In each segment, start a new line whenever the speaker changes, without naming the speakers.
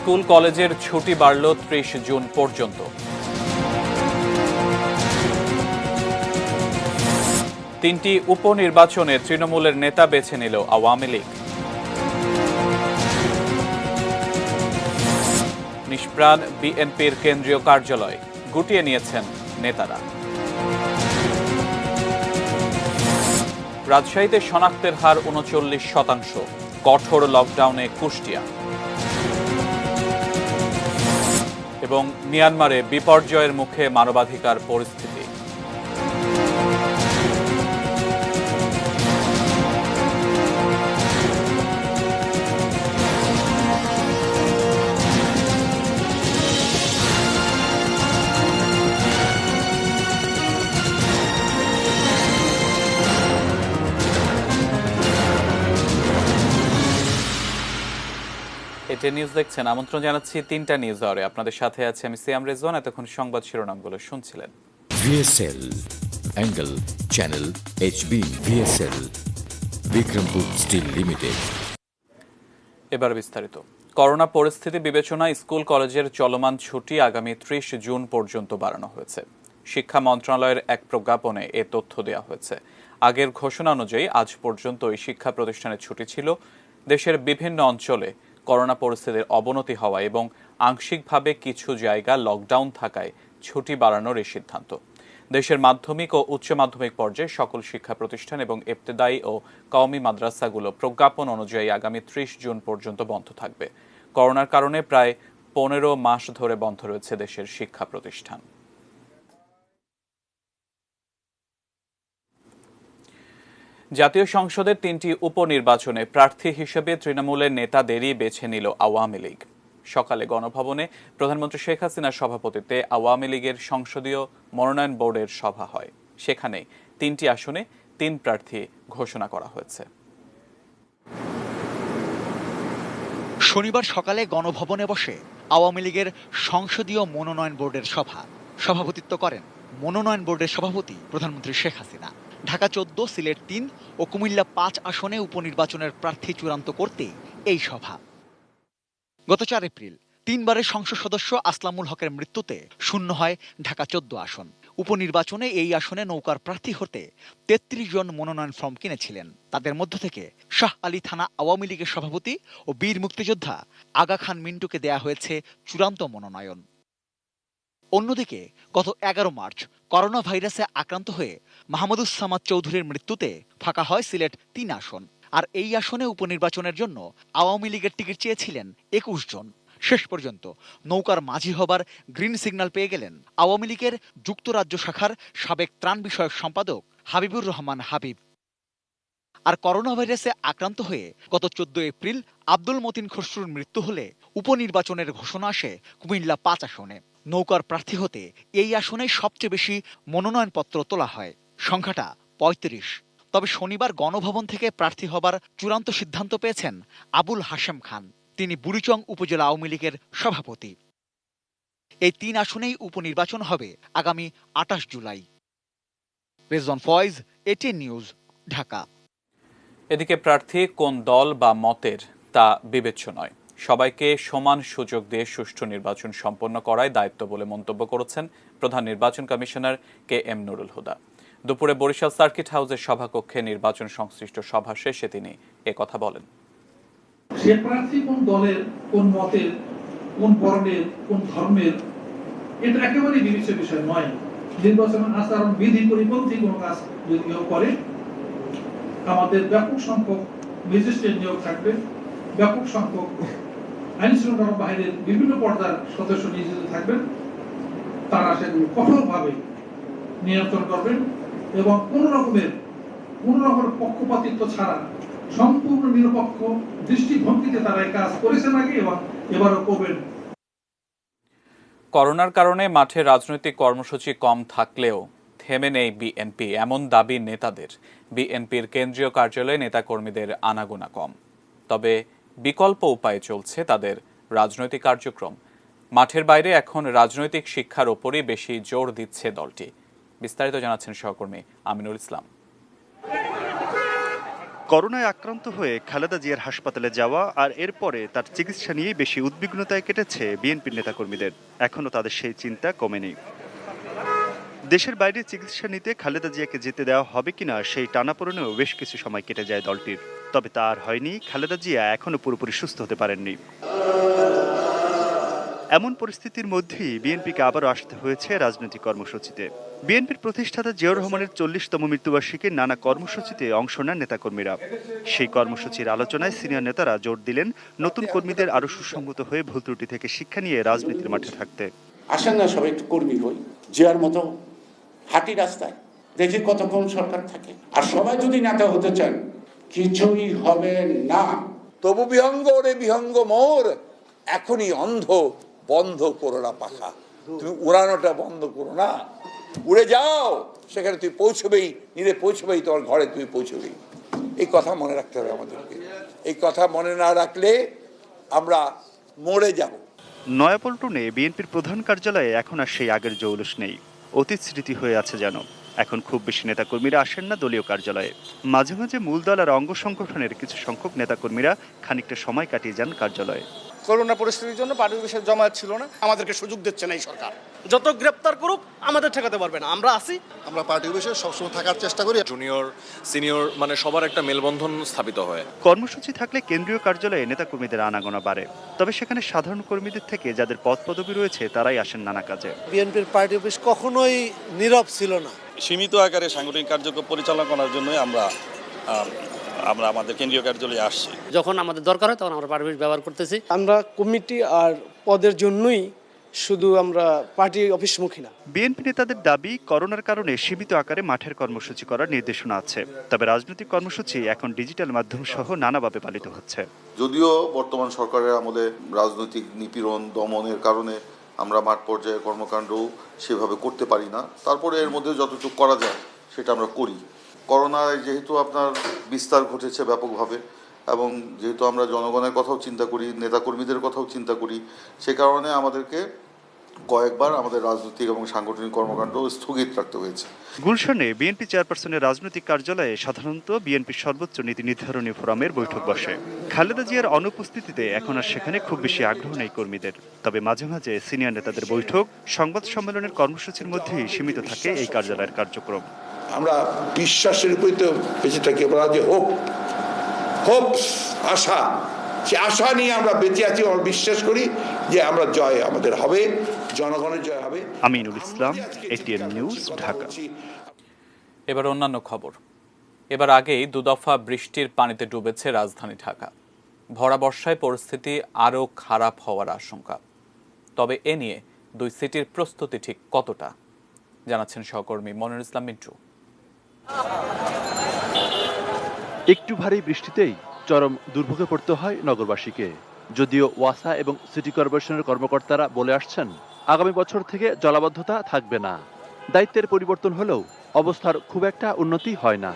School কলেজের ছুটি বাড়ল ৩০ জুন পর্যন্ত। তিনটি উপনির্বাচনে তৃণমূলের নেতা বেছে নিল আওয়ামী লীগ। নিষ্প্রাণ বিএনপির কেন্দ্রীয় কার্যালয়, গুটিয়ে নিয়েছেন নেতারা। রাজশাহীতে শনাক্তের হার ৩৯%, কঠোর লকডাউনে কুষ্টিয়া। এবং মিয়ানমারে বিপর্যয়ের মুখে মানবাধিকার পরিস্থিতি। এতে নিউজ দেখছেন, আমন্ত্রণ জানাচ্ছি ৩টা নিউজ আওয়ারে। আপনাদের সাথে আছে আমি সিয়াম রেজওয়ান। এতক্ষণ সংবাদ শিরোনামগুলো শুনছিলেন।
VSL angle channel HB VSL Bikrampur steel limited.
এবার বিস্তারিত। করোনা পরিস্থিতি বিবেচনায় স্কুল কলেজের চলমান ছুটি আগামী ৩০ জুন পর্যন্ত বাড়ানো হয়েছে। শিক্ষা মন্ত্রণালয়ের এক প্রজ্ঞাপনে এ তথ্য দেওয়া হয়েছে। আগের ঘোষণা অনুযায়ী আজ পর্যন্ত এই শিক্ষা প্রতিষ্ঠানের ছুটি ছিল। দেশের বিভিন্ন অঞ্চলে করোনা পরিস্থিতির অবনতি হওয়া এবং আংশিকভাবে কিছু জায়গা লকডাউন থাকায় ছুটি বাড়ানোর এই সিদ্ধান্ত। দেশের মাধ্যমিক ও উচ্চ মাধ্যমিক পর্যায়ে সকল শিক্ষা প্রতিষ্ঠান এবং ইবতেদায়ী ও কওমি মাদ্রাসাগুলো প্রজ্ঞাপন অনুযায়ী আগামী ৩০ জুন পর্যন্ত বন্ধ থাকবে। করোনার কারণে প্রায় ১৫ মাস ধরে বন্ধ রয়েছে দেশের শিক্ষা প্রতিষ্ঠান। জাতীয় সংসদের ৩টি উপনির্বাচনে প্রার্থী হিসেবে তৃণমূলের নেতাদেরই বেছে নিল আওয়ামী লীগ। সকালে গণভবনে প্রধানমন্ত্রী শেখ হাসিনার সভাপতিত্বে আওয়ামী লীগের সংসদীয় মনোনয়ন বোর্ডের সভা হয়। সেখানে ৩টি আসনে ৩ প্রার্থী ঘোষণা করা হয়েছে।
শনিবার সকালে গণভবনে বসে আওয়ামী লীগের সংসদীয় মনোনয়ন বোর্ডের সভা। সভাপতিত্ব করেন মনোনয়ন বোর্ডের সভাপতি প্রধানমন্ত্রী শেখ হাসিনা। ঢাকা ১৪, সিলেট ৩ ও কুমিল্লা ৫ আসনে উপনির্বাচনের প্রার্থী চূড়ান্ত করতে এই সভা। গত ৪ এপ্রিল ৩বারের সংসদ সদস্য আসলামুল হকের মৃত্যুতে শূন্য হয় ঢাকা ১৪ আসন। উপনির্বাচনে এই আসনে নৌকার প্রার্থী হতে ৩৩ জন মনোনয়ন ফর্ম কিনেছিলেন। তাদের মধ্য থেকে শাহ আলী থানা আওয়ামী লীগের সভাপতি ও বীর মুক্তিযোদ্ধা আগা খান মিন্টুকে দেয়া হয়েছে চূড়ান্ত মনোনয়ন। অন্যদিকে গত ১১ মার্চ করোনা ভাইরাসে আক্রান্ত হয়ে মাহমুদুস সামাদ চৌধুরীর মৃত্যুতে ফাঁকা হয় সিলেট ৩ আসন। আর এই আসনে উপনির্বাচনের জন্য আওয়ামী লীগের টিকিট চেয়েছিলেন ২১ জন। শেষ পর্যন্ত নৌকার মাঝি হবার গ্রিন সিগন্যাল পেয়ে গেলেন আওয়ামী লীগের যুক্তরাজ্য শাখার সাবেক ত্রাণ বিষয়ক সম্পাদক হাবিবুর রহমান হাবিব। আর করোনা ভাইরাসে আক্রান্ত হয়ে গত ১৪ এপ্রিল আব্দুল মতিন খসরুর মৃত্যু হলে উপনির্বাচনের ঘোষণা আসে কুমিল্লা ৫ আসনে। নৌকার প্রার্থী হতে এই আসনে সবচেয়ে বেশি মনোনয়নপত্র তোলা হয়, সংখ্যাটা ৩৫। তবে শনিবার গণভবন থেকে প্রার্থী হবার চূড়ান্ত সিদ্ধান্ত পেয়েছেন আবুল হাশেম খান। তিনি বুড়িচং উপজেলা আওয়ামী লীগের সভাপতি। এই ৩ আসনেই উপনির্বাচন হবে আগামী ২৮ July. Rezwan Faiz, ATN news, Dhaka.
এদিকে প্রার্থী কোন দল বা মতের তা বিবেচ্য নয়, সবাইকে সমান সুযোগ দিয়ে সুষ্ঠু নির্বাচন সম্পন্ন করাই দায়িত্ব বলে মন্তব্য করেছেন প্রধান নির্বাচন কমিশনার KM নুরুল হুদা। দুপুরে বরিশাল সার্কিট হাউসের সভাকক্ষে নির্বাচন সংশ্লিষ্ট সভা শেষে তিনি একথা বলেন।
সে প্রার্থী কোন দলের, কোন মতের, কোন বর্ণের, কোন ধর্মের, এটা একেবারেই বিবেচ্য বিষয় নয়। নির্বাচন আচরণ বিধি পরিপন্থী কোন কাজ যদি কেউ করে, আমাদের ব্যাপক সংখ্যক ম্যাজিস্ট্রেট নিয়োগ থাকবে, ব্যাপক সংখ্যক আইন শৃঙ্খলা বাহিনীর বিভিন্ন পর্যায়ের সদস্য নিয়োজিত থাকবেন। তারা সেগুলো কঠোরভাবে নিয়ন্ত্রণ করবেন এবং কোন রকমের পক্ষপাতিত্ব ছাড়া সম্পূর্ণ নিরপেক্ষ দৃষ্টিভঙ্গিতে তারা এই কাজ করেছেন আগে এবং এবারও করবেন।
করোনার কারণে মাঠে রাজনৈতিক কর্মসূচি কম থাকলেও থেমে নেই বিএনপি, এমন দাবি নেতাদের। বিএনপির কেন্দ্রীয় কার্যালয়ে নেতাকর্মীদের আনাগোনা কম, তবে বিকল্প উপায়ে চলছে তাদের রাজনৈতিক কার্যক্রম। মাঠের বাইরে এখন রাজনৈতিক শিক্ষার ওপরই বেশি জোর দিচ্ছে দলটি। বিস্তারিত জানাচ্ছেন সহকর্মী আমিনুল ইসলাম।
করোনায় আক্রান্ত হয়ে খালেদা জিয়ার হাসপাতালে যাওয়া আর এরপরে তার চিকিৎসা নিয়েই বেশি উদ্বিগ্নতায় কেটেছে বিএনপির নেতাকর্মীদের। এখনও তাদের সেই চিন্তা কমেনি। দেশের বাইরে চিকিৎসা নিতে খালেদা জিয়াকে যেতে দেওয়া হবে কিনা সেই টানাপোড়েনেও বেশ কিছু সময় কেটে যায় দলটির। তবে তা আর হয়নি, খালেদা জিয়া এখনও পুরোপুরি সুস্থ হতে পারেননি। এমন পরিস্থিতির মধ্যেই বিএনপিকে আবারও আসতে হয়েছে রাজনৈতিক কর্মসূচিতে। বিএনপির প্রতিষ্ঠাতা জিয়াউর রহমানের 40তম মৃত্যুবার্ষিকীর নানা কর্মসূচিতে অংশ নেন নেতাকর্মীরা। সেই কর্মসূচির আলোচনায় সিনিয়র নেতারা জোর দিলেন নতুন কর্মীদের আরও সুসংহত হয়ে ভুল ত্রুটি থেকে শিক্ষা নিয়ে রাজনীতির মাঠে থাকতে।
আসেন না সবাই একটু কর্মী হই, জিয়ার মতো হাঁটি রাস্তায়, দেখি কতক্ষণ সরকার থাকে। আর সবাই যদি নেতা হতে চান কিছুই হবে না।
তবু বিহঙ্গ রে বিহঙ্গ মোর, এখনই অন্ধ, বন্ধ করো না পাখা। তুমি উড়ানোটা বন্ধ করো না, উড়ে যাও, সেখানে তুই পৌঁছবেই, নিজে পৌঁছবেই, তোমার ঘরে তুই পৌঁছবেই। এই কথা মনে রাখতে হবে আমাদেরকে। এই কথা মনে না রাখলে আমরা মরে যাব।
নয়াপল্টনে বিএনপির প্রধান কার্যালয়ে এখন আর সেই আগের জৌলুস নেই, অতীত স্মৃতি হয়ে আছে যেন। এখন খুব বেশি নেতাকর্মীরা আসেন না দলীয় কার্যালয়ে। মাঝে মাঝে মূল দল আর অঙ্গ সংগঠনের কিছু সংখ্যক নেতাকর্মীরা খানিকটা সময় কাটিয়ে যান কার্যালয়ে।
করোনা পরিস্থিতির জন্য পার্টি অফিসের জমায়েত ছিল না,
আমাদেরকে সুযোগ দিচ্ছে না এই সরকার।
যত গ্রেপ্তার করুক আমাদের ঠেকাতে পারবে না, আমরা আছি।
আমরা পার্টি অফিসে সবসময় থাকার চেষ্টা করি।
জুনিয়র সিনিয়র মানে সবার একটা মেলবন্ধন স্থাপিত হয়।
কর্মসূচি থাকলে কেন্দ্রীয় কার্যালয়ে নেতাকর্মীদের আনাগোনা বাড়ে, তবে সেখানে সাধারণ কর্মীদের থেকে যাদের পদ পদবি রয়েছে তারাই আসেন নানা কাজে।
বিএনপির পার্টি অফিস কখনোই নীরব ছিল না।
সীমিত আকারে সাংগঠনিক কার্যক্রম পরিচালনা করার জন্যই আমরা আমাদের কেন্দ্রীয় কার্যালয়ে আসছি।
যখন আমাদের দরকার হয় তখন আমরা পার্টি অফিস ব্যবহার করতেছি। আমরা কমিটি আর পদের জন্যই শুধু আমরা পার্টি অফিসমুখী না।
বিএনপি নেতাদের দাবি, করোনার কারণে সীমিত আকারে মাঠের কর্মসূচি করার নির্দেশনা আছে, তবে রাজনৈতিক কর্মসূচি এখন ডিজিটাল মাধ্যম সহ নানাভাবে পালিত হচ্ছে।
যদিও বর্তমান সরকারের আমলে রাজনৈতিক নিপীড়ন দমনের কারণে আমরা মাঠ পর্যায়ে কর্মকাণ্ড সেভাবে করতে পারি না, তারপরে এর মধ্যে যতটুকু করা যায় সেটা আমরা করি। করোনায় যেহেতু আপনার বিস্তার ঘটেছে ব্যাপকভাবে, এবং যেহেতু আমরা জনগণের কথাও চিন্তা করি, নেতাকর্মীদের কথাও চিন্তা করি, সে কারণে আমাদেরকে কয়েকবার আমাদের রাজনৈতিক এবং সাংগঠনিক কর্মকাণ্ড স্থগিত রাখতে হয়েছে।
গুলশানে বিএনপি চেয়ারপারসনের রাজনৈতিক কার্যালয়ে সাধারণত বিএনপির সর্বোচ্চ নীতি নির্ধারণী ফোরামের বৈঠক বসে। খালেদা জিয়ার অনুপস্থিতিতে এখন আর সেখানে খুব বেশি আগ্রহ নেই কর্মীদের, তবে মাঝে মাঝে সিনিয়র নেতাদের বৈঠক, সংবাদ সম্মেলনের কর্মসূচির মধ্যেই সীমিত থাকে এই কার্যালয়ের কার্যক্রম।
আমরা বিশ্বাসের উপরে তো বেঁচে থাকি, বলা যে হোপ আশা, সে আশা নিয়ে আমরা বেঁচে আছি। আমরা বিশ্বাস করি যে আমরা জয় আমাদের হবে, জনগণের জয় হবে।
Aminul Islam, ATN news, Dhaka.
এবার অন্যান্য খবর। এবার আগেই দুদফা বৃষ্টির পানিতে ডুবেছে রাজধানী ঢাকা। ভরা বর্ষায় পরিস্থিতি আরও খারাপ হওয়ার আশঙ্কা। তবে এ নিয়ে দুই সিটির প্রস্তুতি ঠিক কতটা, জানাচ্ছেন সহকর্মী মনিরুল ইসলাম মিন্টু।
একটু ভারী বৃষ্টিতেই চরম দুর্ভোগে পড়তে হয় নগরবাসীকে। যদিও ওয়াসা এবং সিটি কর্পোরেশনের কর্মকর্তারা বলে আসছেন আগামী বছর থেকে জলাবদ্ধতা থাকবে না। দায়িত্বের পরিবর্তন হলেও অবস্থার খুব একটা উন্নতি হয় না।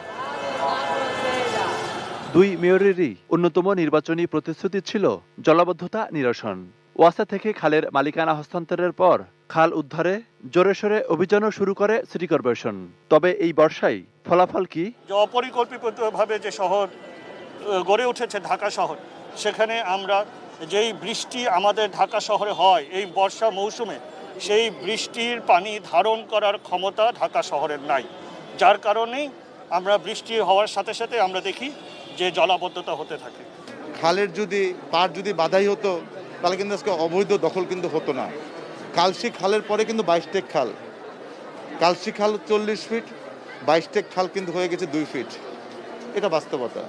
দুই মেয়রেরই অন্যতম নির্বাচনী প্রতিশ্রুতি ছিল জলাবদ্ধতা নিরসন। ওয়াসা থেকে খালের মালিকানা হস্তান্তরের পর খাল উদ্ধারে জোরে সোরে অভিযানও শুরু করে সিটি কর্পোরেশন। তবে এই বর্ষায় ফলাফল কি?
অপরিকল্পিতভাবে যে শহর গড়ে উঠেছে ঢাকা শহর, সেখানে আমরা যেই বৃষ্টি আমাদের ঢাকা শহরে হয় এই বর্ষা মৌসুমে, সেই বৃষ্টির পানি ধারণ করার ক্ষমতা ঢাকা শহরের নাই, যার কারণেই আমরা বৃষ্টি হওয়ার সাথে সাথে আমরা দেখি যে জলাবদ্ধতা হতে থাকে।
খালের যদি পার যদি বাধাই হতো তাহলে কিন্তু আজকে অবৈধ দখল কিন্তু হতো না। কালশি খালের পরে কিন্তু 22 টেক খাল, কালশি খাল 40 ফিট, 22 টেক খাল কিন্তু হয়ে গেছে 2 ফিট। এটা বাস্তবতা।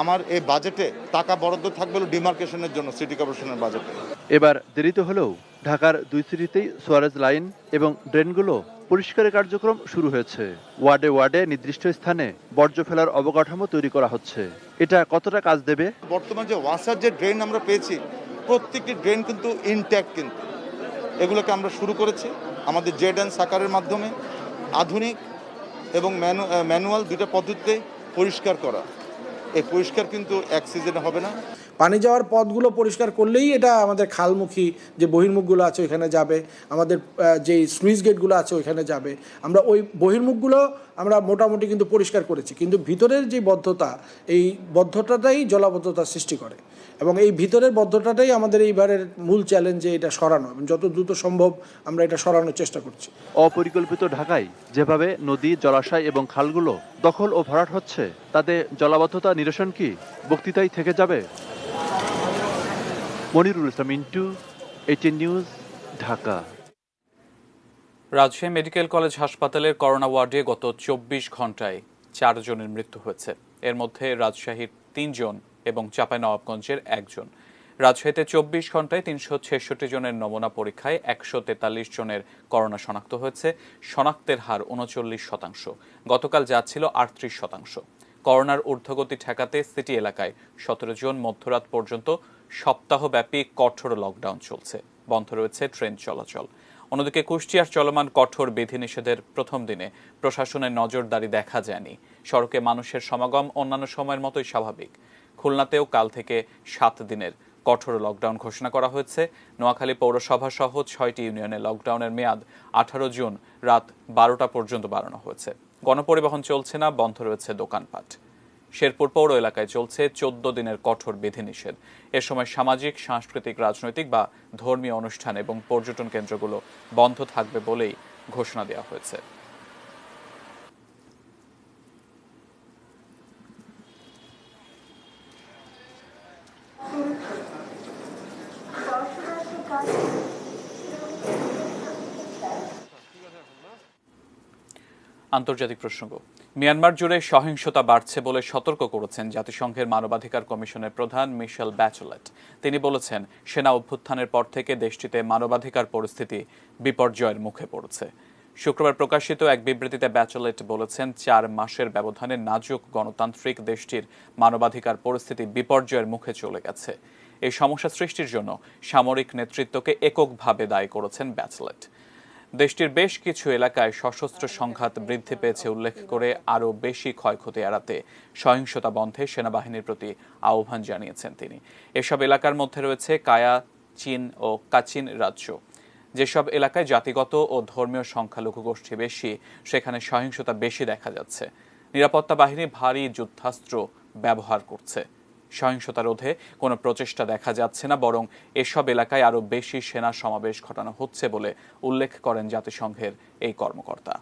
আমার এই বাজেটে টাকা বরাদ্দ থাকবে ডিমার্কেশনের জন্য সিটি কর্পোরেশনের বাজেটে।
এবার দেরিতে হলেও ঢাকার দুই সিটিতেই সোয়ারেজ লাইন এবং ড্রেনগুলো পরিষ্কারের কার্যক্রম শুরু হয়েছে। ওয়ার্ডে ওয়ার্ডে নির্দিষ্ট স্থানে বর্জ্য ফেলার অবকাঠামো তৈরি করা হচ্ছে। এটা কতটা কাজ দেবে?
বর্তমানে যে ওয়াসার যে ড্রেন আমরা পেয়েছি, প্রত্যেকটি ড্রেন কিন্তু ইনট্যাক্ট, কিন্তু এগুলোকে আমরা শুরু করেছি আমাদের জেড অ্যান্ড সাকারের মাধ্যমে আধুনিক এবং ম্যানুয়াল দুটো পদ্ধতিতে পরিষ্কার করা। এই পরিষ্কার কিন্তু এক সিজনে হবে না।
পানি যাওয়ার পথগুলো পরিষ্কার করলেই এটা আমাদের খালমুখী যে বহির্মুখগুলো আছে ওইখানে যাবে, আমাদের যে স্লুইস গেটগুলো আছে ওইখানে যাবে। আমরা ওই বহির্মুখগুলো আমরা মোটামুটি কিন্তু পরিষ্কার করেছি, কিন্তু ভিতরের যে বদ্ধতা, এই বদ্ধতাটাই জলাবদ্ধতা সৃষ্টি করে এবং এই ভিতরের বদ্ধতাটাই আমাদের এইবারের মূল চ্যালেঞ্জ, যে এটা সরানো এবং যত দ্রুত সম্ভব আমরা এটা সরানোর চেষ্টা করছি।
অপরিকল্পিত ঢাকায় যেভাবে নদী, জলাশয় এবং খালগুলো দখল ও ভরাট হচ্ছে, তাতে জলাবদ্ধতা নিরসন কি বক্তৃতাই থেকে যাবে? Monirul Islam Mintu, ATN news, Dhaka.
Rajshahi medical college হাসপাতালের করোনা ওয়ার্ডে গত 24 ঘন্টায় 4 জনের মৃত্যু হয়েছে। এর মধ্যে রাজশাহীর 3 জন এবং চাঁপাইনবাবগঞ্জের 1 জন। রাজশাহীতে 24 ঘন্টায় 366 জনের নমুনা পরীক্ষায় 143 জনের করোনা শনাক্ত হয়েছে। শনাক্তের হার 39%। গতকাল যা ছিল 38%। করোনার ঊর্ধ্বগতি ঠেকাতে সিটি এলাকায় 17 জন মধ্যরাত পর্যন্ত সপ্তাহব্যাপী কঠোর লকডাউন চলছে। বন্ধ রয়েছে ট্রেন চলাচল। অন্যদিকে কুষ্টিয়ার চলমান কঠোর বিধিনিষেধের প্রথম দিনে প্রশাসনের নজরদারি দেখা যায়নি। সড়কে মানুষের সমাগম অন্যান্য সময়ের মতোই স্বাভাবিক। খুলনাতেও কাল থেকে 7 দিনের কঠোর লকডাউন ঘোষণা করা হয়েছে। নোয়াখালী পৌরসভা সহ 6টি ইউনিয়নে লকডাউনের মেয়াদ 18 জুন রাত 12টা পর্যন্ত বাড়ানো হয়েছে। গণপরিবহন চলছে না, বন্ধ রয়েছে দোকানপাট। শেরপুর পৌর এলাকায় চলছে 14 দিনের কঠোর বিধিনিষেধ। এ সময় সামাজিক, সাংস্কৃতিক, রাজনৈতিক বা ধর্মীয় অনুষ্ঠান এবং পর্যটন কেন্দ্রগুলো বন্ধ থাকবে বলেই ঘোষণা দেওয়া হয়েছে। আন্তর্জাতিক প্রসঙ্গ। মিয়ানমার জুড়ে সহিংসতা বাড়ছে বলে সতর্ক করেছেন জাতিসংঘের মানবাধিকার কমিশনের প্রধান মিশেল ব্যাচেলেট। তিনি বলেছেন, সেনা অভ্যুত্থানের পর থেকে দেশটিতে মানবাধিকার পরিস্থিতি বিপর্যয়ের মুখে পড়েছে। শুক্রবার প্রকাশিত এক বিবৃতিতে ব্যাচেলেট বলেছেন, 4 মাসের ব্যবধানে নাজুক গণতান্ত্রিক দেশটির মানবাধিকার পরিস্থিতি বিপর্যয়ের মুখে চলে গেছে। এই সমস্যা সৃষ্টির জন্য সামরিক নেতৃত্বকে এককভাবে দায়ী করেছেন ব্যাচেলেট। দেশটির বেশ কিছু এলাকায় সশস্ত্র সংঘাত বৃদ্ধি পেয়েছে উল্লেখ করে আরও বেশি ক্ষয়ক্ষতি এড়াতে সহিংসতা বন্ধে সেনাবাহিনীর প্রতি আহ্বান জানিয়েছেন তিনি। এসব এলাকার মধ্যে রয়েছে কায়া, চীন ও কাচিন রাজ্য। যেসব এলাকায় জাতিগত ও ধর্মীয় সংখ্যালঘু গোষ্ঠী বেশি, সেখানে সহিংসতা বেশি দেখা যাচ্ছে। নিরাপত্তা বাহিনী ভারী যুদ্ধাস্ত্র ব্যবহার করছে। সহিংসতা রোধে কোনো প্রচেষ্টা দেখা যাচ্ছে না, বরং এসব এলাকায় আরও বেশি সেনা সমাবেশ ঘটানো হচ্ছে বলে উল্লেখ করেন জাতিসংঘের এই কর্মকর্তা।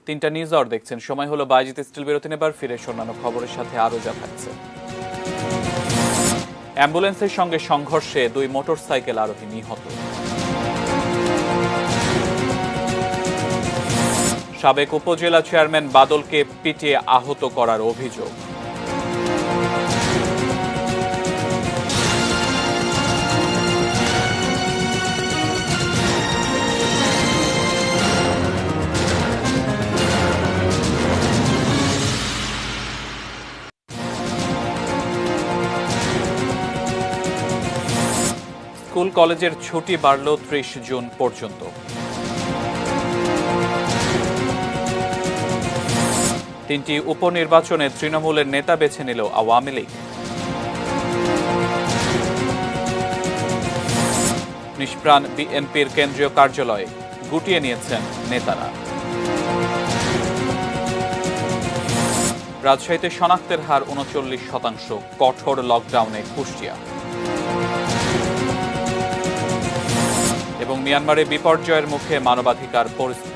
তিনটা নিউজ আওয়ার দেখছেন। সময় হলো বাইজিত স্টিল বিরতি নেবার, ফিরে অন্যান্য খবরের সাথে আরও যা থাকছে। অ্যাম্বুলেন্সের সঙ্গে সংঘর্ষে 2 মোটরসাইকেল আরোহী নিহত। সাবেক উপজেলা চেয়ারম্যান বাদলকে পিটিয়ে আহত করার অভিযোগ। স্কুল কলেজের ছুটি বাড়ল 30 জুন পর্যন্ত। তিনটি উপনির্বাচনে তৃণমূলের নেতা বেছে নিল আওয়ামী লীগ। নিষ্প্রাণ বিএনপির কেন্দ্রীয় কার্যালয়ে গুটিয়ে নিয়েছেন নেতারা। রাজশাহীতে শনাক্তের হার 39%। কঠোর লকডাউনে কুষ্টিয়া। এবং মিয়ানমারে বিপর্যয়ের মুখে মানবাধিকার পরিস্থিতি।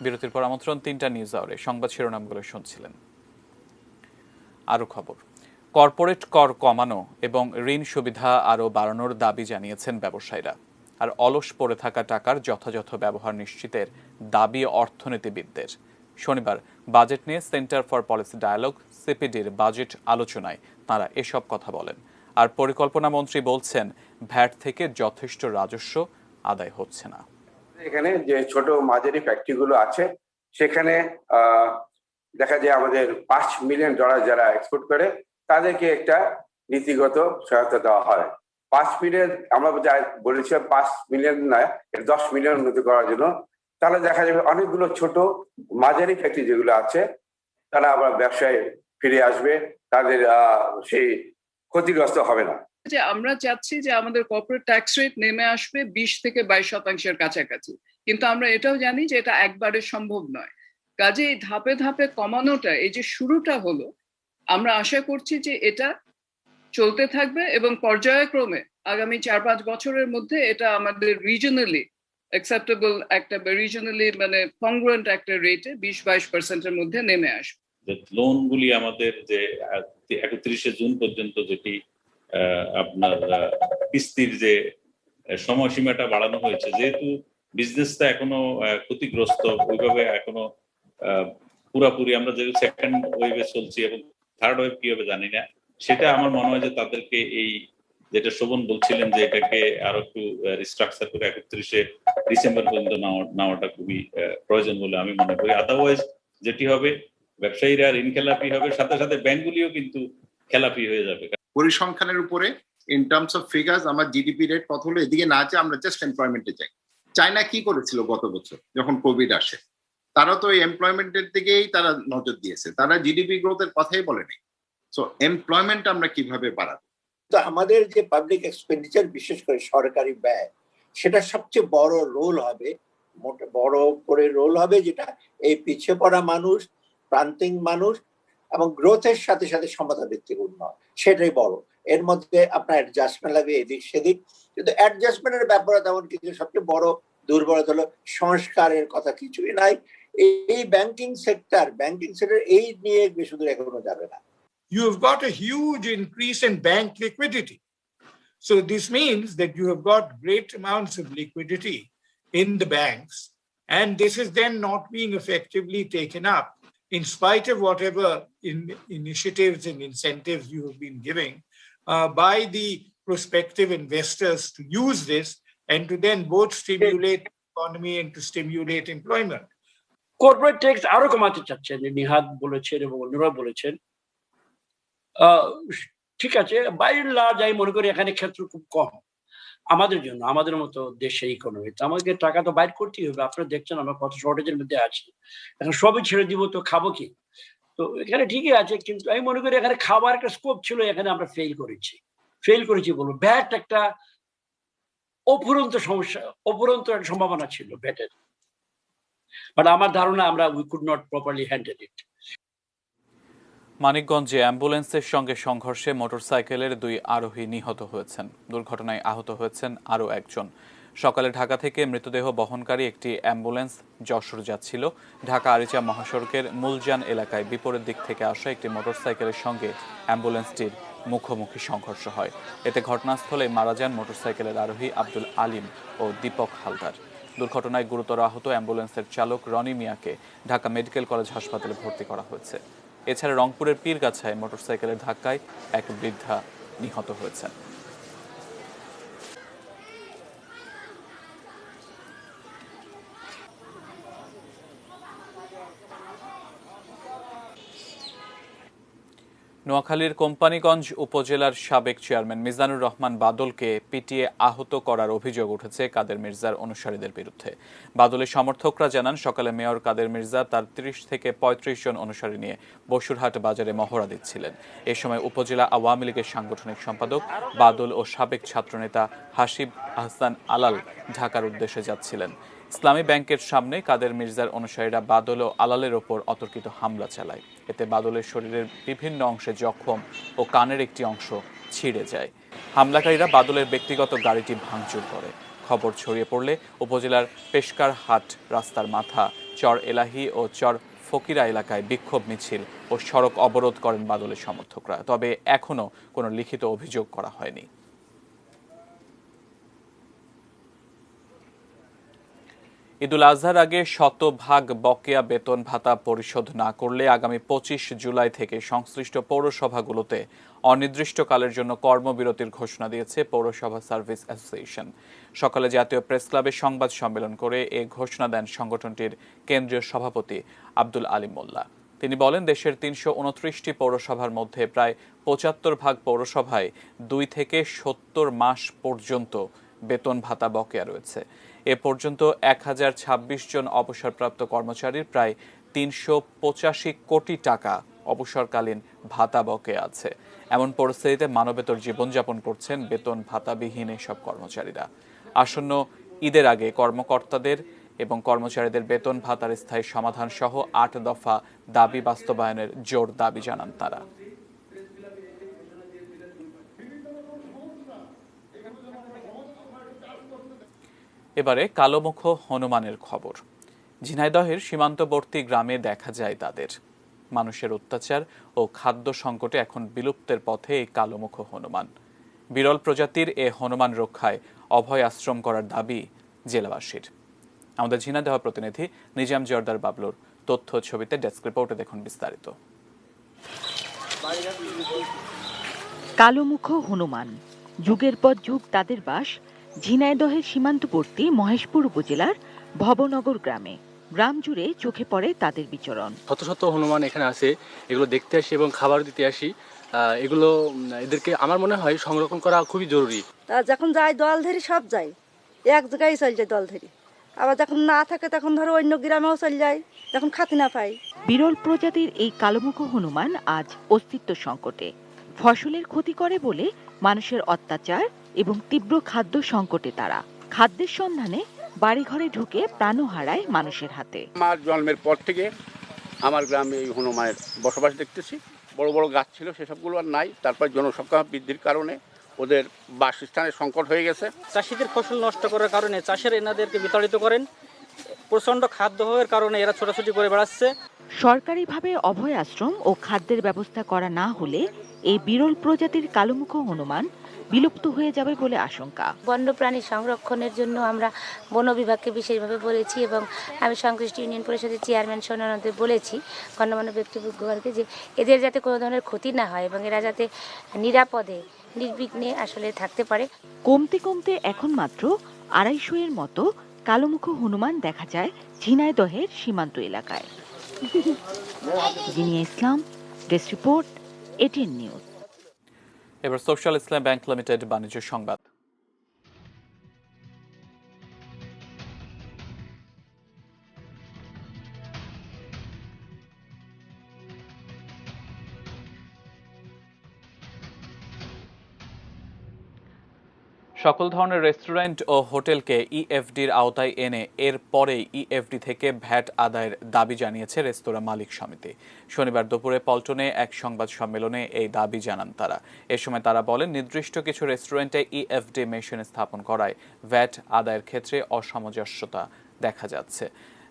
বিরতির পর আমন্ত্রণ তিনটা নিউজ আওয়ারে। সংবাদ শিরোনামগুলো শুনছিলেন। আরো খবর। কর্পোরেট কর কমানো এবং ঋণ সুবিধা আরও বাড়ানোর দাবি জানিয়েছেন ব্যবসায়ীরা। আর অলস পড়ে থাকা টাকার যথাযথ ব্যবহার নিশ্চিতের দাবি অর্থনীতিবিদদের। শনিবার বাজেট নিয়ে সেন্টার ফর পলিসি ডায়ালগ সিপিডির বাজেট আলোচনায় তাঁরা এসব কথা বলেন। আর পরিকল্পনা মন্ত্রী বলছেন, ভ্যাট থেকে যথেষ্ট রাজস্ব আদায় হচ্ছে না।
এখানে যে ছোট মাঝারি ফ্যাক্টরিগুলো আছে, সেখানে দেখা যায় আমাদের $5 মিলিয়ন যারা এক্সপোর্ট করে, তাদেরকে একটা নীতিগত সহায়তা দেওয়া হয়। 5 মিলিয়ন আমরা যা বলেছিলাম 5 মিলিয়ন নয় 10 মিলিয়ন উন্নতি করার জন্য, তাহলে দেখা যাবে অনেকগুলো ছোট মাঝারি ফ্যাক্টরি যেগুলো আছে তারা আবার ব্যবসায় ফিরে আসবে, তাদের সেই ক্ষতিগ্রস্ত হবে না।
যে আমরা চাচ্ছি যে আমাদের কর্পোরেট ট্যাক্স রেট নেমে আসবে 20 থেকে 22% কাছাকাছি, কিন্তু আমরা এটাও জানি যে এটা একবারে সম্ভব নয়। কাজেই ধাপে ধাপে কমানোটা, এই যে শুরুটা হলো, আমরা আশা করছি যে এটা চলতে থাকবে এবং পর্যায়ক্রমে আগামী 4-5 বছরের মধ্যে এটা আমাদের রিজনালি অ্যাকসেপ্টেবল একটা রিজনালি মানে কংগ্রুয়েন্ট একটা রেটে 20-22%-এর মধ্যে নেমে আসবে।
লোনগুলি আমাদের যে 31শে জুন পর্যন্ত যেটি আপনার কিস্তির যে সময়সীমাটা বাড়ানো হয়েছে, যেহেতু বিজনেসটা এখনো ক্ষতিগ্রস্ত ওইভাবে এখনো পুরাপুরি, আমরা যেহেতু সেকেন্ড ওয়েভে চলছি এবং থার্ড ওয়েভ কি হবে জানি না, সেটা আমার মনে হয় যে তাদেরকে এই যেটা শোভন বলছিলেন যে এটাকে আরো একটু রিস্ট্রাকচার করে 31শে ডিসেম্বর পর্যন্ত নেওয়াটা খুবই প্রয়োজন বলে আমি মনে করি। আদারওয়াইজ যেটি হবে, ব্যবসায়ীরা ঋণ খেলাপি হবে, সাথে সাথে ব্যাংকগুলিও কিন্তু খেলাপি হয়ে যাবে।
পরিসংখ্যানের উপরে ইন টার্মস অফ ফিগার্স আমার জিডিপি রেট কত হলো এদিকে না আছে, আমরা জাস্ট এমপ্লয়মেন্টে যাই। চায়না কি করেছিল গত বছর যখন কোভিড আসে, তারা তো এই এমপ্লয়মেন্টের দিকেই তারা নজর দিয়েছে, তারা জিডিপি গ্রোথের কথাই বলেনি। সো এমপ্লয়মেন্ট আমরা কিভাবে বাড়াবো?
তো আমাদের যে পাবলিক এক্সপেন্ডিচার, বিশেষ করে সরকারি ব্যয়, সেটা সবচেয়ে বড় রোল হবে, বড় করে রোল হবে, যেটা এই পিছিয়ে পড়া মানুষ, প্রান্তিক মানুষ এবং গ্রোথের সাথে সাথে সমতা ভিত্তিক উন্নয়ন, সেটাই বড়। এর মধ্যে আপনার অ্যাডজাস্টমেন্ট লাগবে এদিক সেদিক, কিন্তু অ্যাডজাস্টমেন্টের ব্যাপারে তেমন কিছু, সবচেয়ে বড় দুর্বলতা হলো সংস্কারের কথা কিছুই নাই। এই ব্যাংকিং সেক্টর এই নিয়ে বেশি দূর এগোনো যাবে না।
You have got a huge increase in bank liquidity. So this means that you have got great amounts of liquidity in the banks, and this is then not being effectively taken up in spite of whatever initiatives and incentives you have been giving by the prospective investors to use this and to then both stimulate the economy and to stimulate employment.
Corporate tax আরো কমাতে চাচ্ছেন, নিহাদ বলেছেন এবং অন্যরা বলেছেন। ঠিক আছে, বাইরের লার্জ আমি মনে করি এখানে ক্ষেত্র খুব কম আমাদের জন্য, আমাদের মতো দেশের ইকোনমিতে আমাকে টাকা তো বাইর করতেই হবে। আপনারা দেখছেন আমরা কত শর্টেজের মধ্যে আছি, এখন সবই ছেড়ে দিব তো খাবো কি? তো এখানে ঠিকই আছে, কিন্তু আমি মনে করি এখানে খাবার একটা স্কোপ ছিল, এখানে আমরা ফেল করেছি বলবো। ব্যাট একটা অফুরন্ত সমস্যা, অফুরন্ত একটা সম্ভাবনা ছিল ব্যাটের, বাট আমার ধারণা আমরা we could not properly handle it.
মানিকগঞ্জে অ্যাম্বুলেন্সের সঙ্গে সংঘর্ষে মোটরসাইকেলের 2 আরোহী নিহত হয়েছেন। দুর্ঘটনায় আহত হয়েছেন আরও একজন। সকালে ঢাকা থেকে মৃতদেহ বহনকারী একটি অ্যাম্বুলেন্স যশোর যাচ্ছিল। ঢাকা আরিচা মহাসড়কের মূলজান এলাকায় বিপরীত দিক থেকে আসা একটি মোটরসাইকেলের সঙ্গে অ্যাম্বুলেন্সটির মুখোমুখি সংঘর্ষ হয়। এতে ঘটনাস্থলে মারা যান মোটরসাইকেলের আরোহী আব্দুল আলিম ও দীপক হালদার। দুর্ঘটনায় গুরুতর আহত অ্যাম্বুলেন্সের চালক রনি মিয়াকে ঢাকা মেডিকেল কলেজ হাসপাতালে ভর্তি করা হয়েছে। এছাড়া রংপুরের পীরগাছায় মোটরসাইকেলের ধাক্কায় এক বৃদ্ধা নিহত হয়েছেন। নোয়াখালীর কোম্পানীগঞ্জ উপজেলার সাবেক চেয়ারম্যান মিজানুর রহমান বাদলকে পিটিয়ে আহত করার অভিযোগ উঠেছে কাদের মির্জার অনুসারীদের বিরুদ্ধে। বাদলের সমর্থকরা জানান, সকালে মেয়র কাদের মির্জা তার 30 থেকে 35 জন অনুসারী নিয়ে বসুরহাট বাজারে মহড়া দিচ্ছিলেন। এ সময় উপজেলা আওয়ামী লীগের সাংগঠনিক সম্পাদক বাদল ও সাবেক ছাত্রনেতা হাসিব আহসান আলাল ঢাকার উদ্দেশ্যে যাচ্ছিলেন। ইসলামী ব্যাংকের সামনে কাদের মির্জার অনুসারীরা বাদল ও আলালের ওপর অতর্কিত হামলা চালায়। এতে বাদলের শরীরের বিভিন্ন অংশে জখম ও কানের একটি অংশ ছিঁড়ে যায়। হামলাকারীরা বাদলের ব্যক্তিগত গাড়িটি ভাঙচুর করে। খবর ছড়িয়ে পড়লে উপজেলার পেশকার হাট রাস্তার মাথা, চর এলাহি ও চর ফকিরা এলাকায় বিক্ষোভ মিছিল ও সড়ক অবরোধ করেন বাদলের সমর্থকরা। তবে এখনও কোনো লিখিত অভিযোগ করা হয়নি। ঈদুল আজহার আগে শতভাগ বকেয়া বেতন ভাতা পরিশোধ না করলে আগামী 25 জুলাই থেকে সংশ্লিষ্ট পৌরসভাগুলোতে অনির্দিষ্টকালের জন্য কর্মবিরতির ঘোষণা দিয়েছে পৌরসভা সার্ভিস অ্যাসোসিয়েশন। সকালে জাতীয় প্রেস ক্লাবে সংবাদ সম্মেলন করে এ ঘোষণা দেন সংগঠনটির কেন্দ্রীয় সভাপতি আব্দুল আলিম মোল্লা। তিনি বলেন, দেশের ৩২৯টি পৌরসভার মধ্যে প্রায় ৭৫% পৌরসভায় ২ থেকে ৭০ মাস পর্যন্ত বেতন ভাতা বকেয়া রয়েছে। এ পর্যন্ত ১,০২৬ জন অবসরপ্রাপ্ত কর্মচারীর প্রায় ৩৮৫ কোটি টাকা অবসরকালীন ভাতা বকেয়া আছে। এমন পরিস্থিতিতে মানবেতর জীবনযাপন করছেন বেতন ভাতাবিহীন এসব কর্মচারীরা। আসন্ন ঈদের আগে কর্মকর্তাদের এবং কর্মচারীদের বেতন ভাতার স্থায়ী সমাধান সহ ৮ দফা দাবি বাস্তবায়নের জোর দাবি জানান তারা। এবারে কালোমুখ হনুমানের খবর। ঝিনাইদহের সীমান্তবর্তী গ্রামে দেখা যায় তাদের। মানুষের অত্যাচার ও খাদ্য সংকটে এখন বিলুপ্তের পথে এই কালোমুখ হনুমান। বিরল প্রজাতির এ হনুমান রক্ষায় অভয় আশ্রম করার দাবি জেলাবাসীর। আমাদের ঝিনাইদহ প্রতিনিধি নিজাম জর্দার বাবলুর তথ্য ছবিতে ডেস্ক রিপোর্টে দেখুন বিস্তারিত।
কালোমুখ হনুমান, যুগের পর যুগ তাদের বাস ঝিনাইদহের সীমান্তবর্তী মহেশপুর উপজেলার ভবনগর গ্রামে। গ্রাম জুড়ে চোখে পড়ে তাদের বিচরণ।
শত শত হনুমান এখানে আছে, এগুলো দেখতে আসি এবং খাবার দিতে আসি। এগুলো এদেরকে আমার মনে হয় সংরক্ষণ করা খুবই জরুরি।
যখন যাই দল ধরি সব যাই, এক জায়গায় চলে যায় দল ধরি। আবার যখন না থাকে তখন ধরো অন্য গ্রামেও চলে যায়, যখন খাতে না পাই।
বিরল প্রজাতির এই কালোমুখ হনুমান আজ অস্তিত্ব সংকটে। ফসলের ক্ষতি করে বলে মানুষের অত্যাচার এবং তীব্র খাদ্য সংকটে তারা। খাদ্যের সন্ধানে বাড়িঘরে ঢুকে প্রাণও হারায় মানুষের হাতে।
আমার জন্মের পর থেকে আমার গ্রামে এই হনুমানের বসবাস দেখতেছি। বড় বড় গাছ ছিল, সেসবগুলো আর নাই। তারপর জনসংখ্যা বৃদ্ধির কারণে ওদের বাসস্থানের সংকট হয়ে গেছে।
চাষিদের ফসল নষ্ট করার কারণে চাষের এনাদেরকে বিতাড়িত করেন। প্রচন্ড খাদ্য হওয়ার কারণে এরা ছোটাছুটি করে বেড়াচ্ছে।
সরকারিভাবে অভয় আশ্রম ও খাদ্যের ব্যবস্থা করা না হলে এই বিরল প্রজাতির কালোমুখ হনুমান বিলুপ্ত হয়ে যাবে বলে আশঙ্কা।
বন্যপ্রাণী সংরক্ষণের জন্য আমরা বন বিভাগকে বিশেষভাবে বলেছি এবং আমি সংশ্লিষ্ট ইউনিয়ন পরিষদের চেয়ারম্যান সোনানন্দে বলেছি গণ্যমান্য ব্যক্তিবর্গকে যে এদের যাতে কোনো ধরনের ক্ষতি না হয় এবং এরা যাতে নিরাপদে নির্বিঘ্নে আসলে থাকতে পারে।
কমতে কমতে এখন মাত্র ২৫০ এর মতো কালোমুখ হনুমান দেখা যায় ঝিনাইদহের সীমান্ত এলাকায়। জিনিয়া ইসলাম, ডেস্ক রিপোর্ট, এটিএন নিউজ।
এবার সোশ্যাল ইসলাম ব্যাংক লিমিটেড বাণিজ্য সংবাদ। সকল ধরনের রেস্টুরেন্ট ও হোটেলকে ইএফডির আওতায় এনে এর পরেই ইএফডি থেকে ভ্যাট আদায়ের দাবি জানিয়েছে রেস্তোরাঁ মালিক সমিতি। শনিবার দুপুরে পল্টনে এক সংবাদ সম্মেলনে এই দাবি জানান তারা। এ সময় তারা বলেন, নির্দিষ্ট কিছু রেস্টুরেন্টে ইএফডি মেশিন স্থাপন করায় ভ্যাট আদায়ের ক্ষেত্রে অসামঞ্জস্যতা দেখা যাচ্ছে।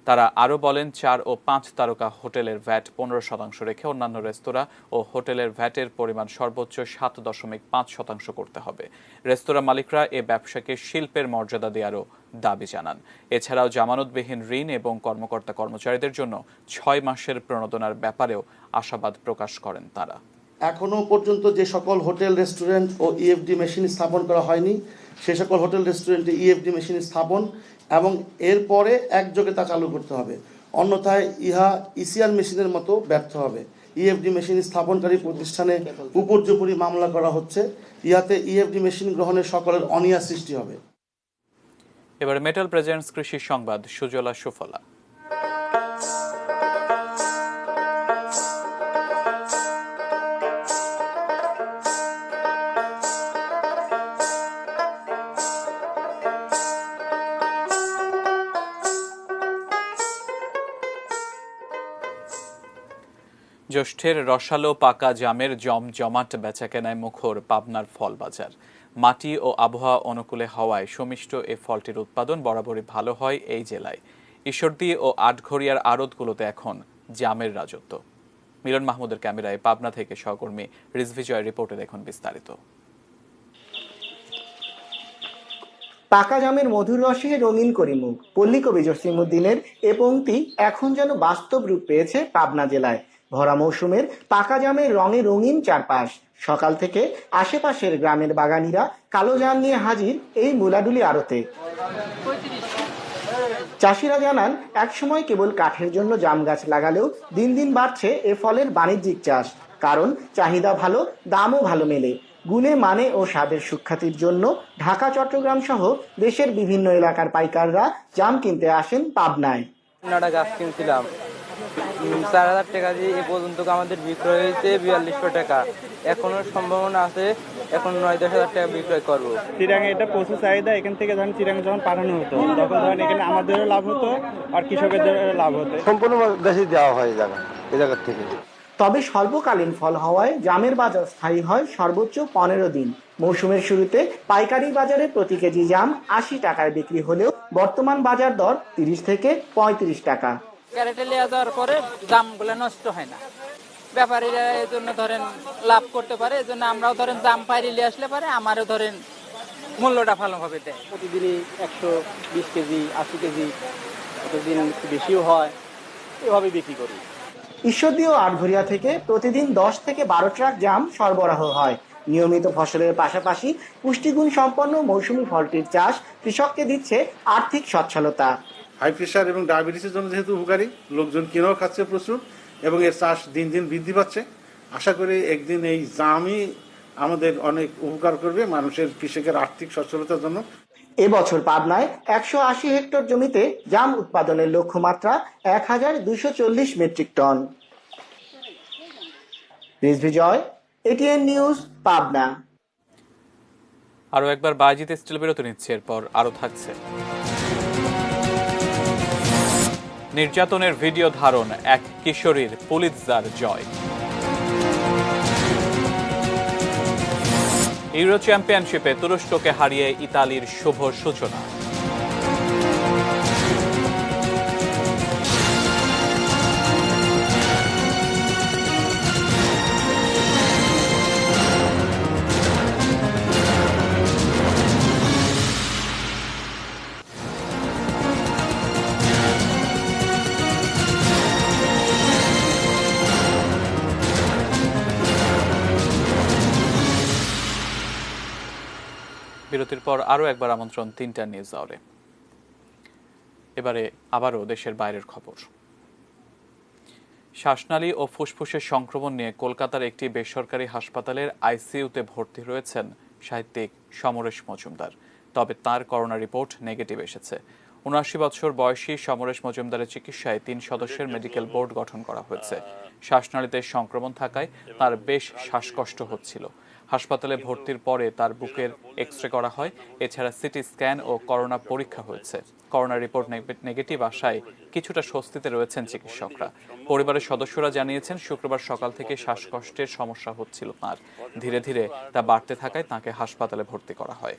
তারা আরও বলেন, 4 ও 5 তারকা হোটেলের ভ্যাট 15% রেখে অন্যান্য রেস্তোরাঁ ও হোটেলের ভ্যাটের পরিমাণ সর্বোচ্চ 7.5% করতে হবে। রেস্তোরাঁ মালিকরা এ ব্যবসাকে শিল্পের মর্যাদা দেওয়ারও দাবি জানান। এছাড়াও জামানতবিহীন ঋণ এবং কর্মকর্তা কর্মচারীদের জন্য 6 মাসের প্রণোদনার ব্যাপারেও আশাবাদ প্রকাশ করেন তারা।
এখনো পর্যন্ত যে সকল হোটেল রেস্টুরেন্ট ও ইএফডি মেশিন স্থাপন করা হয়নি, সে সকল হোটেল রেস্টুরেন্টে ইএফডি মেশিন স্থাপন এবং এরপরে একযোগে তা চালু করতে হবে, অন্যথায় ইহা ইসিআর মেশিনের মতো ব্যর্থ হবে। ইএফডি মেশিন স্থাপনকারী প্রতিষ্ঠানে উপর্যুপরি মামলা করা হচ্ছে, ইহাতে ইএফডি মেশিন গ্রহণের সকলের অনীহা সৃষ্টি হবে।
এবার মেটাল প্রেজেন্টস কৃষি সংবাদ, সুজলা সুফলা। জ্যৈষ্ঠের রসালো পাকা জামের জমজমাট বেচাকেনায় মুখর পাবনার ফল বাজার। মাটি ও আবহাওয়া অনুকূলে হওয়ায় সমিষ্ট এ ফলটির উৎপাদন বরাবরই ভালো হয় এই জেলায়। ঈশ্বরদী ও আটঘরিয়ার আড়তগুলোতে এখন জামের রাজত্ব। মিলন মাহমুদের ক্যামেরায় পাবনা থেকে সহকর্মী রিজভি জয়ের রিপোর্টে দেখুন বিস্তারিত।
পাকা জামের মধুর রসে রঙিন করি মুখ, পল্লী কবি জসিমউদ্দিনের এ পংক্তি এখন যেন বাস্তব রূপ পেয়েছে পাবনা জেলায়। ভরা মৌসুমের পাকা জামের রঙে রঙিন চারপাশ। সকাল থেকে আশেপাশের গ্রামের বাগানীরা কালো জাম নিয়ে হাজির এই মুলাডুলি আড়তে। চাষিরা জানান একসময় কেবল কাঠের জন্য জাম গাছ লাগালেও দিন দিন বাড়ছে এ ফলের বাণিজ্যিক চাষ, কারণ চাহিদা ভালো, দামও ভালো মেলে। গুণে মানে ও স্বাদের সুখ্যাতির জন্য ঢাকা, চট্টগ্রাম সহ দেশের বিভিন্ন এলাকার পাইকাররা জাম কিনতে আসেন পাবনায়।
গাছ কিনছিলাম 4,000 টাকা দিয়ে, এ পর্যন্ত আমাদের বিক্রয় হয়েছে 4200 টাকা। এখনো সম্ভাবনা আছে, এখন 9-10 হাজার টাকা বিক্রয় করবো।
চিরাঙে এটা প্রচুর চাহিদা, এখান থেকে ধরেন চিরাঙে যখন পাঠানো হতো তখন ধরেন এখানে আমাদেরও লাভ হতো আর কৃষকেদের লাভ হতো।
সম্পূর্ণ বেশি দেওয়া হয় এই জায়গা থেকে।
তবে স্বল্পকালীন ফল হওয়ায় জামের বাজার স্থায়ী হয় সর্বোচ্চ 15 দিন। মৌসুমের শুরুতে পাইকারি বাজারে প্রতি কেজি জাম 80 টাকায় বিক্রি হলেও বর্তমান বাজার দর 30 থেকে 35 টাকা।
ক্যারেটে নিয়ে যাওয়ার পরে জামগুলো নষ্ট হয় না, ব্যাপারীরা এই জন্য ধরেন লাভ করতে পারে। এই জন্য আমরাও ধরেন জাম পাইরে নিয়ে আসলে পারে আমারও ধরেন মূল্যটা ভালোভাবে দেয়।
প্রতিদিনই 120 কেজি 80 কেজি, প্রতিদিন একটু বেশিও হয়, এভাবে বিক্রি করি।
ঈশ্বরদী ও আটঘরিয়া থেকে প্রতিদিন 10 থেকে 12 ট্রাক জাম সরবরাহ হয়। নিয়মিত ফসলের পাশাপাশি পুষ্টিগুণ সম্পন্ন মৌসুমী ফলটির চাষ কৃষককে দিচ্ছে আর্থিক সচ্ছলতা।
হাই প্রেশার এবং ডায়াবেটিসের জন্য যেহেতু উপকারী, লোকজন কিনেও খাচ্ছে প্রচুর এবং এর চাষ দিন দিন বৃদ্ধি পাচ্ছে। আশা করি একদিন এই জামই আমাদের অনেক উপকার করবে মানুষের, কৃষকের আর্থিক সচ্ছলতার জন্য।
এবছর পাবনায় 180 হেক্টর জমিতে জাম উৎপাদনের লক্ষ্যমাত্রা 1240 মেট্রিক টন। রিজভি জয়, এটিএন নিউজ, পাবনা।
আরো একবার বাজিত স্টিল বিরতি নিচ্ছে, এরপর আরো থাকছে। নির্যাতনের ভিডিও ধারণ এক কিশোরীর পুলিৎজার জয়। ইউরো চ্যাম্পিয়নশিপে তুরস্ককে হারিয়ে ইতালির শুভ সূচনা। বিরতির পর আরো একবার আমন্ত্রণ 3টা নিউজ আওয়ারে। এবারে আবারও দেশের বাইরের খবর। শ্বাসনালী ও ফুসফুসের সংক্রমণ নিয়ে কলকাতার একটি বেসরকারি হাসপাতালের আইসিইউতে ভর্তি রয়েছেন সাহিত্যিক সমরেশ মজুমদার। তবে তার করোনা রিপোর্ট নেগেটিভ এসেছে। ৭৯ বছর বয়সী সমরেশ মজুমদারের চিকিৎসায় 3 সদস্যের মেডিকেল বোর্ড গঠন করা হয়েছে। শ্বাসনালীতে সংক্রমণ থাকায় তার বেশ শ্বাসকষ্ট হচ্ছিল। হাসপাতালে ভর্তির পরে তার বুকের এক্সরে করা হয়। এছাড়া সিটি স্ক্যান ও করোনা পরীক্ষা হয়েছে। করোনা রিপোর্ট নেগেটিভ আসায় কিছুটা স্বস্তিতে রয়েছেন চিকিৎসকরা। পরিবারের সদস্যরা জানিয়েছেন শুক্রবার সকাল থেকে শ্বাসকষ্টের সমস্যা হচ্ছিল তাঁর। ধীরে ধীরে তা বাড়তে থাকায় তাঁকে হাসপাতালে ভর্তি করা হয়।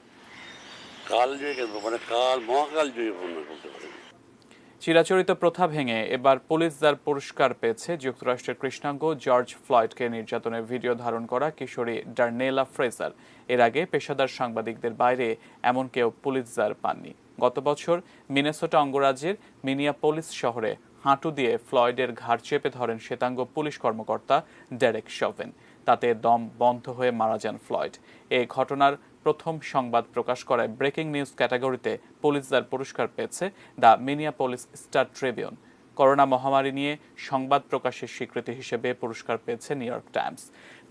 চিরাচরিত প্রথা ভেঙে এবার পুলিৎজার পুরস্কার পেয়েছে যুক্তরাষ্ট্রের কৃষ্ণাঙ্গ জর্জ ফ্লয়েডকে নির্যাতনের ভিডিও ধারণ করা কিশোরী ডার্নেলা ফ্রেজার। এর আগে পেশাদার সাংবাদিকদের বাইরে এমন কেউ পুলিৎজার পাননি। গত বছর মিনেসোটা অঙ্গরাজ্যের মিনিয়াপোলিস শহরে হাঁটু দিয়ে ফ্লয়েডের ঘাড় চেপে ধরেন শ্বেতাঙ্গ পুলিশ কর্মকর্তা ডেরেক শভেন। তাতে দম বন্ধ হয়ে মারা যান ফ্লয়েড। এই ঘটনার প্রথম সংবাদ প্রকাশ করায় ব্রেকিং নিউজ ক্যাটাগরিতে পুলিৎজার পুরস্কার পেয়েছে the Minneapolis Star Tribune. Corona মহামারী নিয়ে সংবাদ প্রকাশের স্বীকৃতি হিসেবে পুরস্কার পেয়েছে নিউ ইয়র্ক টাইমস।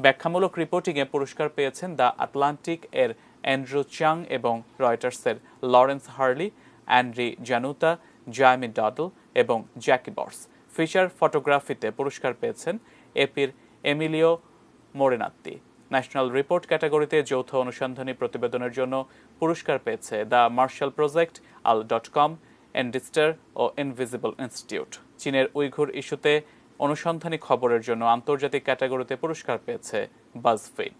ব্যাখ্যামূলক রিপোর্টিংয়ে পুরস্কার পেয়েছেন দ্য আটলান্টিক এর অ্যান্ড্রু চাং এবং রয়টার্সের Lawrence Hurley, Andrea Januta, Jaimi Dowdell এবং জ্যাকি বর্স। ফিচার ফটোগ্রাফিতে পুরস্কার পেয়েছেন এপির এমিলিও মোরেনাত্তি। ন্যাশনাল রিপোর্ট ক্যাটাগরিতে যৌথ অনুসন্ধানী প্রতিবেদনের জন্য পুরস্কার পেয়েছে the Marshall project, al.com, IndyStar ও ইনভিজিবল ইনস্টিটিউট। চীনের উইঘুর ইস্যুতে অনুসন্ধানী খবরের জন্য আন্তর্জাতিক ক্যাটাগরিতে পুরস্কার পেয়েছে বাজফিড।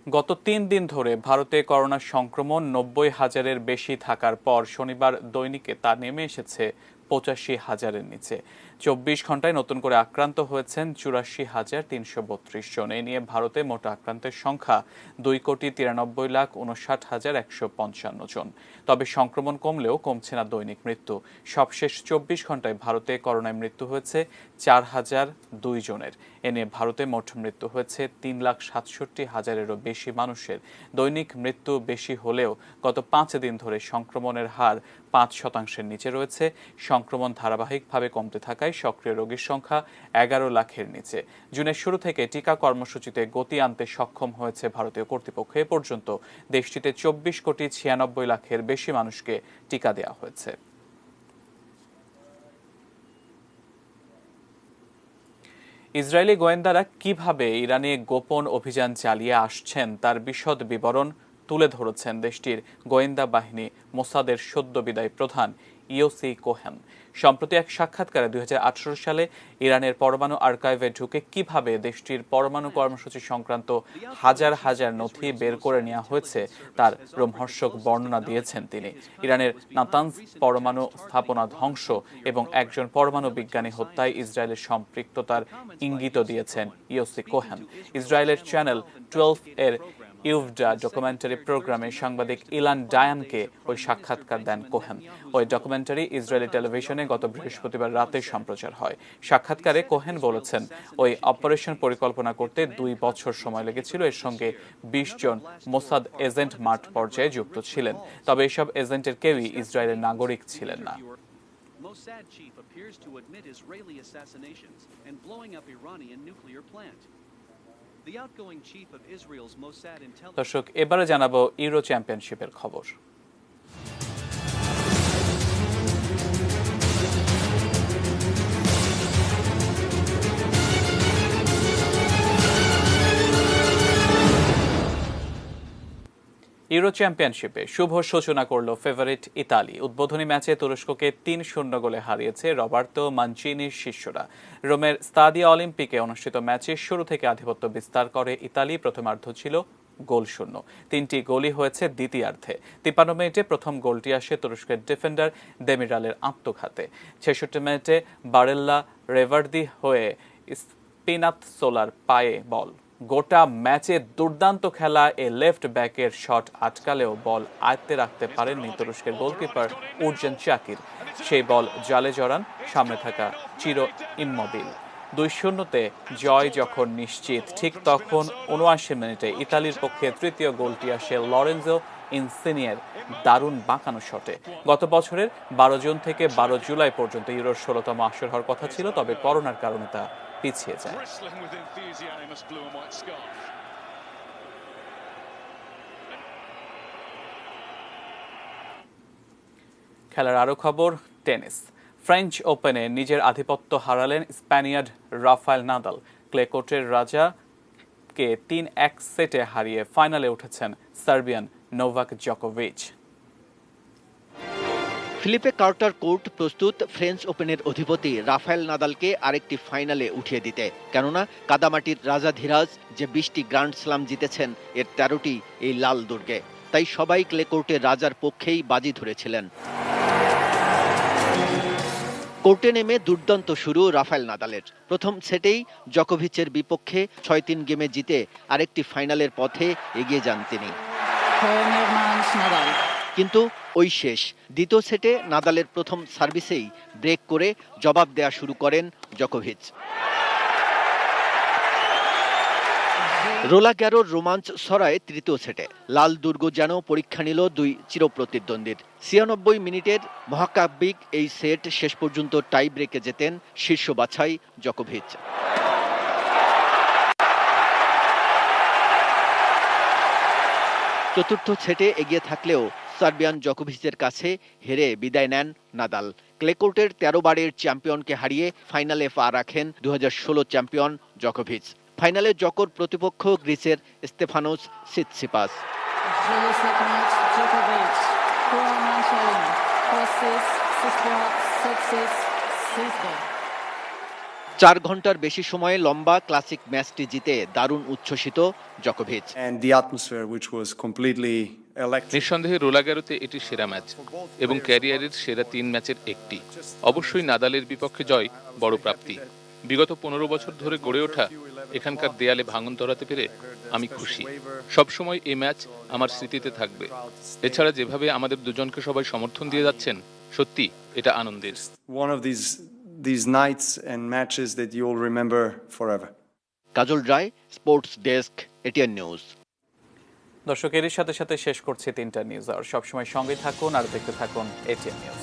গত 3 দিন ধরে ভারতে করোনা সংক্রমণ 90,000-এর বেশি থাকার পর শনিবার দৈনিকে তা নেমে এসেছে 85,000-এর নিচে। 24 ঘন্টায় নতুন করে আক্রান্ত হয়েছেন 84,332 জন। এ নিয়ে ভারতে মোট আক্রান্তের সংখ্যা 2,93,59,155 জন। তবে সংক্রমণ কমলেও কমছে না দৈনিক মৃত্যু। সবশেষ 24 ঘন্টায় ভারতে করোনায় মৃত্যু হয়েছে 4,002 জনের। এ নিয়ে ভারতে মোট মৃত্যু হয়েছে 3,67,000-এরও বেশি মানুষের। দৈনিক মৃত্যু বেশি হলেও গত 5 দিন ধরে সংক্রমণের হার 5% নিচে রয়েছে। সংক্রমণ ধারাবাহিকভাবে কমতে থাকায় সক্রিয় রোগীর সংখ্যা 11 লাখের নিচে। জুনের শুরু থেকে টিকা কর্মসূচিতে গতি আনতে সক্ষম হয়েছে ভারতীয় কর্তৃপক্ষ। এ পর্যন্ত দেশটিতে 24,96 লাখের বেশি মানুষকে টিকা দেওয়া হয়েছে। ইসরায়েলি গোয়েন্দারা কিভাবে ইরানে গোপন অভিযান চালিয়ে আসছেন তার বিশদ বিবরণ তুলে ধরেছেন দেশটির গোয়েন্দা বাহিনী মোসাদের সদ্য বিদায়ী প্রধান ইওসি কোহেন। সম্প্রতি এক সাক্ষাৎকারে 2018 সালে ইরানের পরমাণু আর্কাইভে ঢুকে কিভাবে দেশটির পরমাণু কর্মসূচি সংক্রান্ত হাজার হাজার নথি বের করে নেওয়া হয়েছে তার রোমহর্ষক বর্ণনা দিয়েছেন তিনি। ইরানের নাতানজ পরমাণু স্থাপনা ধ্বংস এবং একজন পরমাণু বিজ্ঞানী হত্যায় ইসরায়েলের সম্পৃক্ততার ইঙ্গিত দিয়েছেন ইওসি কোহেন। ইসরায়েলের চ্যানেল 12 এর ইউভডা ডকুমেন্টারি প্রোগ্রামে সাংবাদিক ইলান ডায়ানকে ওই সাক্ষাৎকার দেন কোহেন। ওই ডকুমেন্টারি ইসরায়েলি টেলিভিশনে গত বৃহস্পতিবার রাতে সম্প্রচার হয়। সাক্ষাৎকারে কোহেন বলেছেন, ওই অপারেশন পরিকল্পনা করতে 2 বছর সময় লেগেছিল। এর সঙ্গে 20 জন মোসাদ এজেন্ট মাঠ পর্যায়ে যুক্ত ছিলেন। তবে এসব এজেন্টের কেউই ইসরায়েলের নাগরিক ছিলেন না।
Mossad chief appears to admit Israeli assassinations and blowing up Iranian nuclear plant. The outgoing chief of Israel's Mossad intelligence.
দর্শক, এবারে জানাবো ইউরো চ্যাম্পিয়নশিপের খবর। ইউরো চ্যাম্পিয়নশিপে শুভ সূচনা করল ফেভারিট ইতালি। উদ্বোধনী ম্যাচে তুরস্ককে 3-0 গোলে হারিয়েছে রবার্তো মানচিনির শিষ্যরা। রোমের স্তাদিয়া অলিম্পিকে অনুষ্ঠিত ম্যাচে শুরু থেকে আধিপত্য বিস্তার করে ইতালি। প্রথমার্ধ ছিল গোলশূন্য। 3টি গোলই হয়েছে দ্বিতীয়ার্ধে। 53 মিনিটে প্রথম গোলটি আসে তুরস্কের ডিফেন্ডার দেমিরালের আত্মঘাতে। 66 মিনিটে বারেল্লা রেভার্দি হয়ে স্পিনাৎসোলার পায়ে বল। গোটা ম্যাচে দুর্দান্ত খেলা এ লেফট ব্যাকের শট আটকালেও বল আয়ত্তে রাখতে পারেননি তুরস্কের গোলকিপার উরজান চাকির। সেই বল জালে জড়ান সামনে থাকা চিরো ইম্মোবিল। 2-0-তে জয় যখন নিশ্চিত, ঠিক তখন 79 মিনিটে ইতালির পক্ষে তৃতীয় গোলটি আসে লরেনজো ইনসিনিয়ের দারুণ বাঁকানো শটে। গত বছরের 12 জুন থেকে 12 জুলাই পর্যন্ত ইউরোর 16তম আসর হওয়ার কথা ছিল, তবে করোনার কারণে তা পিছিয়ে যায়। খেলার আরো খবর, টেনিস। ফ্রেঞ্চ ওপেনে নিজের আধিপত্য হারালেন স্প্যানিয়ার্ড রাফায়েল নাদাল। ক্লে কোর্টের রাজাকে 3-1 সেটে হারিয়ে ফাইনালে উঠেছেন সার্বিয়ান নোভাক জোকোভিচ।
ফিলিপে কার্টার কোর্ট প্রস্তুত ফ্রেঞ্চ ওপেনের অধিপতি রাফায়েল নাদালকে আরেকটি ফাইনালে উঠিয়ে দিতে। কেননা কাদামাটির রাজা ধীরাজ যে 20টি গ্র্যান্ড স্লাম জিতেছেন, এর 13টি এই লাল দুর্গে। তাই সবাই ক্লে কোর্টের রাজার পক্ষেই বাজি ধরেছিলেন। কোর্টে নেমে দুর্দান্ত শুরু রাফায়েল নাদালের। প্রথম সেটেই জোকোভিচের বিপক্ষে 6-3 গেমে জিতে আরেকটি ফাইনালের পথে এগিয়ে যান তিনি। কিন্তু ওই শেষ দ্বিতীয় সেটে নাদালের প্রথম সার্ভিসেই ব্রেক করে জবাব দেয়া শুরু করেন জোকোভিচ। রোলা গ্যারোর রোমাঞ্চ ছড়ায় তৃতীয় সেটে। লাল দুর্গ যেন পরীক্ষা নিল দুই চিরপ্রতিদ্বন্দ্বীর। 96 মিনিটের মহাকাব্যিক এই সেট শেষ পর্যন্ত টাই ব্রেকে জেতেন শীর্ষ বাছাই জোকোভিচ। চতুর্থ সেটে এগিয়ে থাকলেও সার্বিয়ান জোকোভিচের কাছে হেরে বিদায় নেন নাদাল। ক্লে কোর্টের 13 বারের চ্যাম্পিয়নকে হারিয়ে ফাইনালে পা রাখেন 2016 চ্যাম্পিয়ন জোকোভিচ। ফাইনালে জোকোর প্রতিপক্ষ গ্রিসের স্তেফানোস সিতসিপাস। 4 ঘন্টার বেশি সময়ে লম্বা ক্লাসিক ম্যাচটি জিতে দারুণ উচ্ছ্বসিত জোকোভিচ।
And the atmosphere, which was completely নিঃসন্দেহে রোলাগারোতে এটি সেরা ম্যাচ এবং ক্যারিয়ারের সেরা 3 ম্যাচের একটি। অবশ্যই নাদালের বিপক্ষে জয় বড় প্রাপ্তি। বিগত 15 বছর ধরে গড়ে ওঠা এখানকার দেয়ালে ভাঙন ধরাতে পেরে আমি খুশি। সবসময় এই ম্যাচ আমার স্মৃতিতে থাকবে। এছাড়া যেভাবে আমাদের দুজনকে সবাই সমর্থন দিয়ে যাচ্ছেন, সত্যি এটা আনন্দের।
One of these nights and matches that you'll remember forever.
Kajal Roy, sports desk, ATN news.
দর্শক, এরই সাথে সাথে শেষ করছি 3টা নিউজ। আর সবসময় সঙ্গে থাকুন আর দেখতে থাকুন এটিএন নিউজ।